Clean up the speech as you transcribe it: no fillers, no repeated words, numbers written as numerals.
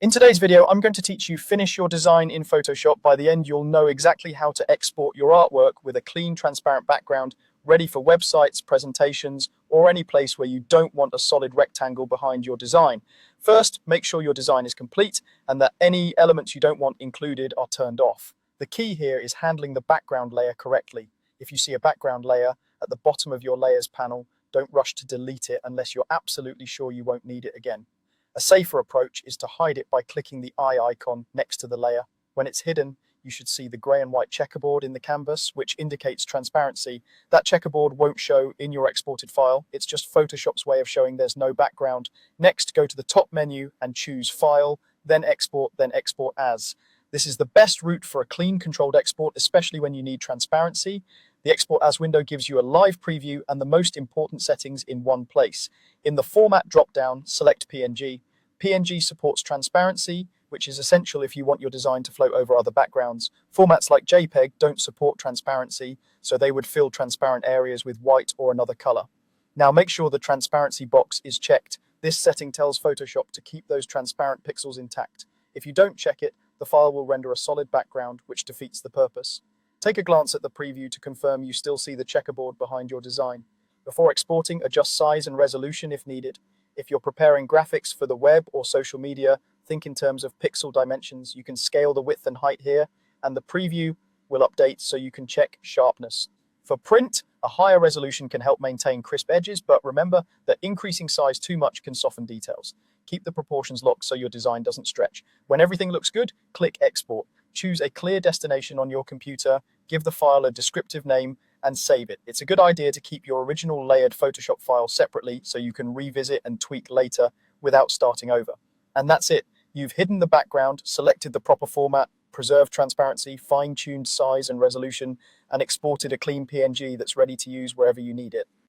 In today's video, I'm going to teach you finish your design in Photoshop. By the end, you'll know exactly how to export your artwork with a clean, transparent background, ready for websites, presentations, or any place where you don't want a solid rectangle behind your design. First, make sure your design is complete and that any elements you don't want included are turned off. The key here is handling the background layer correctly. If you see a background layer at the bottom of your layers panel, don't rush to delete it unless you're absolutely sure you won't need it again. A safer approach is to hide it by clicking the eye icon next to the layer. When it's hidden, you should see the grey and white checkerboard in the canvas, which indicates transparency. That checkerboard won't show in your exported file. It's just Photoshop's way of showing there's no background. Next, go to the top menu and choose File, then Export As. This is the best route for a clean, controlled export, especially when you need transparency. The Export As window gives you a live preview and the most important settings in one place. In the Format drop-down, select PNG. PNG supports transparency, which is essential if you want your design to float over other backgrounds. Formats like JPEG don't support transparency, so they would fill transparent areas with white or another color. Now make sure the transparency box is checked. This setting tells Photoshop to keep those transparent pixels intact. If you don't check it, the file will render a solid background, which defeats the purpose. Take a glance at the preview to confirm you still see the checkerboard behind your design. Before exporting, adjust size and resolution if needed. If you're preparing graphics for the web or social media, think in terms of pixel dimensions. You can scale the width and height here, and the preview will update so you can check sharpness. For print, a higher resolution can help maintain crisp edges, but remember that increasing size too much can soften details. Keep the proportions locked so your design doesn't stretch. When everything looks good, click Export. Choose a clear destination on your computer, give the file a descriptive name, and save it. It's a good idea to keep your original layered Photoshop file separately so you can revisit and tweak later without starting over. And that's it. You've hidden the background, selected the proper format, preserved transparency, fine-tuned size and resolution, and exported a clean PNG that's ready to use wherever you need it.